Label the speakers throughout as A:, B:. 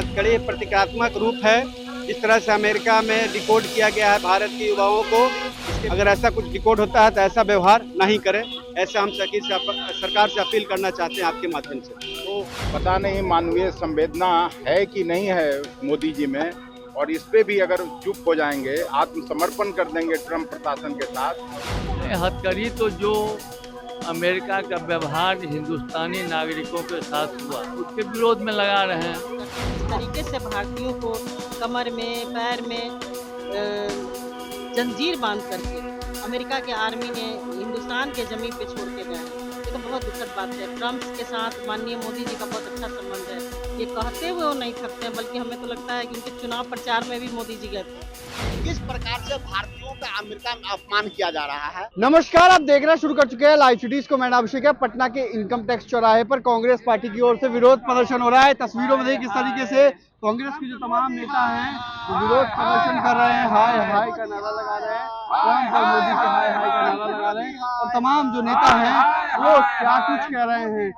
A: हथकड़ी प्रतीकात्मक रूप है। जिस तरह से अमेरिका में डिकोड किया गया है भारत के युवाओं को, अगर ऐसा कुछ डिकोड होता है तो ऐसा व्यवहार नहीं करें। ऐसे हम सरकार से अपील करना चाहते हैं आपके माध्यम से।
B: तो पता नहीं मानवीय संवेदना है कि नहीं है मोदी जी में, और इस पे भी अगर चुप हो जाएंगे, आत्मसमर्पण कर देंगे ट्रम्प प्रशासन के साथ।
C: हथकड़ी तो जो अमेरिका का व्यवहार हिंदुस्तानी नागरिकों के साथ हुआ उसके विरोध में लगा रहे हैं।
D: इस तरीके से भारतीयों को कमर में पैर में जंजीर बांध करके अमेरिका के आर्मी ने हिंदुस्तान के जमीन पे छोड़ के गए हैं। ये तो बहुत दुखद बात है। ट्रम्प के साथ माननीय मोदी जी का बहुत अच्छा संबंध है। ये कहते हुए वो नहीं थकते हैं, बल्कि हमें तो लगता है कि उनके चुनाव प्रचार में भी मोदी जी गए थे।
E: किस प्रकार से भारतीयों का अमेरिका में अपमान किया जा रहा है।
F: नमस्कार, आप देखना शुरू कर चुके हैं लाइव सिटीज को। मैं नाम अभिषेक है। पटना के इनकम टैक्स चौराहे पर कांग्रेस पार्टी की ओर से विरोध प्रदर्शन हो रहा है। तस्वीरों में देखिए किस तरीके से कांग्रेस के जो तमाम नेता हैं वो विरोध प्रदर्शन कर रहे हैं, हाय हाय का नारा लगा रहे हैं, मोदी के हाय हाय का नारा लगा रहे हैं। और तमाम जो नेता हैं वो क्या कुछ कह रहे हैं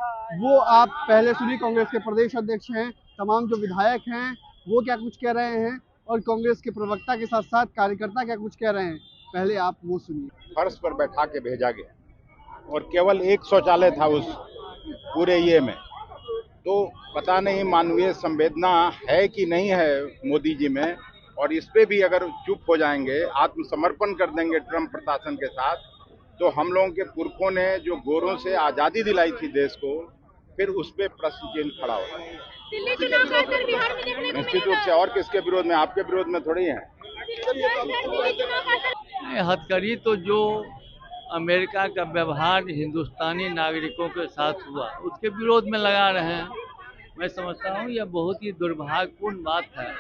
F: वो आप पहले सुनिए। कांग्रेस के प्रदेश अध्यक्ष हैं, तमाम जो विधायक हैं वो क्या कुछ कह रहे हैं, और कांग्रेस के प्रवक्ता के साथ साथ कार्यकर्ता क्या कुछ कह रहे हैं, पहले आप वो सुनिए।
B: फर्श पर बैठा के भेजा गया और केवल एक शौचालय था उस पूरे ये में। तो पता नहीं मानवीय संवेदना है कि नहीं है मोदी जी में, और इस पे भी अगर चुप हो जाएंगे, आत्मसमर्पण कर देंगे ट्रम्प प्रशासन के साथ, तो हम लोगों के पुरखों ने जो गोरों से आज़ादी दिलाई थी देश को, फिर उस पे प्रश्न चिन्ह खड़ा होगा। निश्चित रूप से। और किसके विरोध में? आपके विरोध में थोड़ी है।
C: हथकड़ी तो जो अमेरिका का व्यवहार हिंदुस्तानी नागरिकों के साथ हुआ उसके विरोध में लगा रहे हैं। मैं समझता हूँ यह बहुत ही दुर्भाग्यपूर्ण बात है।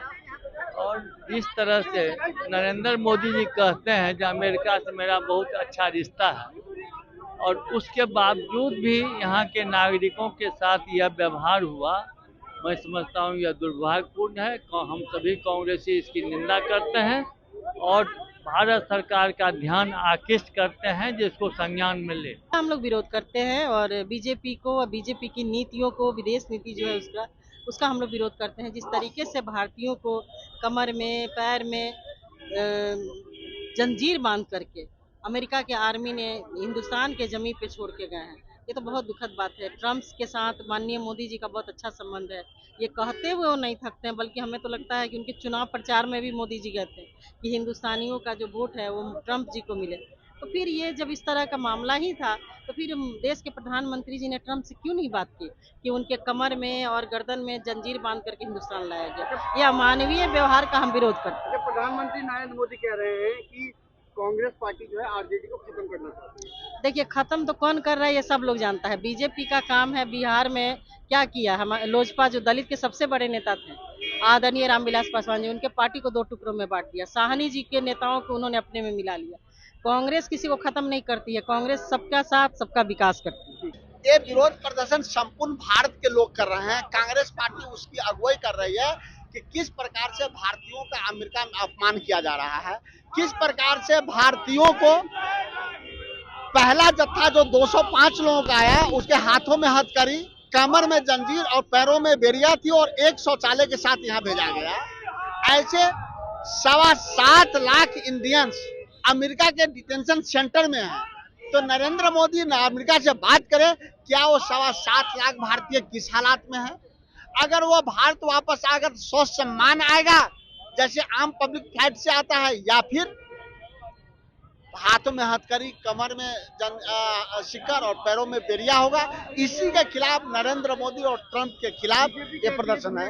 C: और इस तरह से नरेंद्र मोदी जी कहते हैं कि अमेरिका से मेरा बहुत अच्छा रिश्ता है, और उसके बावजूद भी यहाँ के नागरिकों के साथ यह व्यवहार हुआ। मैं समझता हूँ यह दुर्भाग्यपूर्ण है। हम सभी कांग्रेसी इसकी निंदा करते हैं और भारत सरकार का ध्यान आकृष्ट करते हैं जिसको संज्ञान में ले।
D: हम लोग विरोध करते हैं और बीजेपी को और बीजेपी की नीतियों को, विदेश नीति जो है उसका हम लोग विरोध करते हैं। जिस तरीके से भारतीयों को कमर में पैर में जंजीर बांध करके अमेरिका के आर्मी ने हिंदुस्तान के जमीन पे छोड़ के गए हैं, ये तो बहुत दुखद बात है। ट्रम्प के साथ माननीय मोदी जी का बहुत अच्छा संबंध है। ये कहते हुए वो नहीं थकते हैं, बल्कि हमें तो लगता है कि उनके चुनाव प्रचार में भी मोदी जी गए थे कि हिंदुस्तानियों का जो वोट है वो ट्रम्प जी को मिले। तो फिर ये जब इस तरह का मामला ही था तो फिर देश के प्रधानमंत्री जी ने ट्रम्प से क्यों नहीं बात की कि उनके कमर में और गर्दन में जंजीर बांध करके हिंदुस्तान लाया गया। यह अमानवीय व्यवहार का हम विरोध करते हैं।
F: प्रधानमंत्री नरेंद्र मोदी कह रहे हैं कि कांग्रेस पार्टी जो है आरजेडी को खत्म करना चाहती है।
D: देखिए, खत्म तो कौन कर रहा है ये सब लोग जानता है। बीजेपी का काम है बिहार में क्या किया। हम लोजपा जो दलित के सबसे बड़े नेता थे आदरणीय रामविलास पासवान जी, उनके पार्टी को 2 टुकड़ों में बांट दिया। साहनी जी के नेताओं को उन्होंने अपने में मिला लिया। कांग्रेस किसी को खत्म नहीं करती है, कांग्रेस सबका साथ सबका विकास करती है।
E: ये विरोध प्रदर्शन संपूर्ण भारत के लोग कर रहे हैं। कांग्रेस पार्टी उसकी अगुवाई कर रही है कि किस प्रकार से भारतीयों का अमेरिका में अपमान किया जा रहा है, किस प्रकार से भारतीयों को पहला जत्था जो 205 लोगों का आया उसके हाथों में हथकड़ी, कमर में जंजीर और पैरों में बेरिया थी और एक शौचालय के साथ यहाँ भेजा गया। ऐसे 7.25 लाख इंडियंस अमेरिका के डिटेंशन सेंटर में है। तो नरेंद्र मोदी अमेरिका से बात करे, क्या वो 7.25 लाख भारतीय किस हालात में है? अगर वो भारत वापस आकर सौ सम्मान आएगा जैसे आम पब्लिक फ्लाइट से आता है, या फिर हाथों में हथकड़ी, कमर में शिकर और पैरों में बेरिया होगा। इसी के खिलाफ नरेंद्र मोदी और ट्रंप के खिलाफ ये प्रदर्शन है।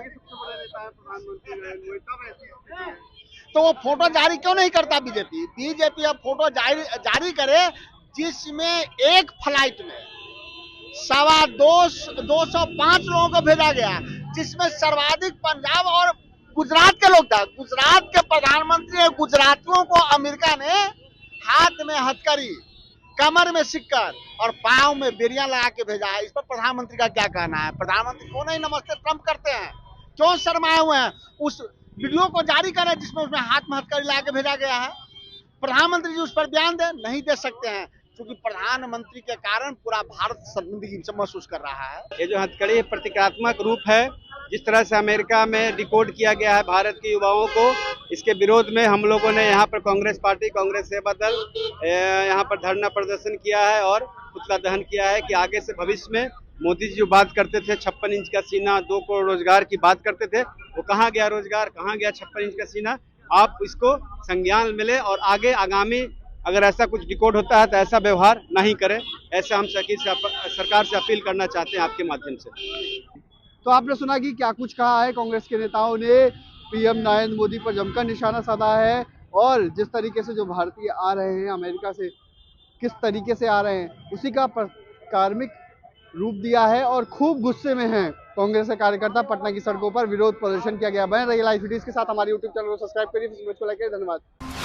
E: तो वो फोटो जारी क्यों नहीं करता बीजेपी अब फोटो जारी करे जिसमें एक फ्लाइट में 205 लोगों को भेजा गया, जिसमें सर्वाधिक पंजाब और गुजरात के लोग था। गुजरात के प्रधानमंत्री गुजरातियों को अमेरिका ने हाथ में हथकड़ी, कमर में सिक्कर और पांव में बेरियां लगा के भेजा है। इस पर प्रधानमंत्री का क्या कहना है? प्रधानमंत्री क्यों नहीं नमस्ते ट्रम्प करते हैं? क्यों शर्माए हुए हैं? उस वीडियो को जारी करें जिसमें उसमें हाथ में हथकड़ी लगा के भेजा गया है। प्रधानमंत्री जी उस पर बयान दे, नहीं दे सकते हैं, क्योंकि प्रधानमंत्री के कारण पूरा भारत शर्मिंदगी महसूस कर रहा है।
A: ये जो हथकड़ी प्रतीकात्मक रूप है। जिस तरह से अमेरिका में डिकोड किया गया है भारत के युवाओं को, इसके विरोध में हम लोगों ने यहाँ पर कांग्रेस पार्टी, कांग्रेस सेवा दल यहाँ पर धरना प्रदर्शन किया है और पुतला दहन किया है कि आगे से भविष्य में मोदी जी जो बात करते थे 56 इंच का सीना, 2 करोड़ रोजगार की बात करते थे, वो कहाँ गया रोजगार, कहाँ गया 56 इंच का सीना। आप इसको संज्ञान मिले और आगे आगामी अगर ऐसा कुछ डिकोड होता है तो ऐसा व्यवहार नहीं करें। ऐसे हम सरकार से अपील करना चाहते हैं आपके माध्यम से।
F: तो आपने सुना कि क्या कुछ कहा है कांग्रेस के नेताओं ने, पीएम नरेंद्र मोदी पर जमकर निशाना साधा है और जिस तरीके से जो भारतीय आ रहे हैं अमेरिका से, किस तरीके से आ रहे हैं उसी का कार्मिक रूप दिया है और खूब गुस्से में हैं कांग्रेस के कार्यकर्ता। पटना की सड़कों पर विरोध प्रदर्शन किया गया। बने रहिए लाइव सिटीज के साथ, हमारे यूट्यूब चैनल को सब्सक्राइब करिए, फेसबुक को लाइक करिए। धन्यवाद।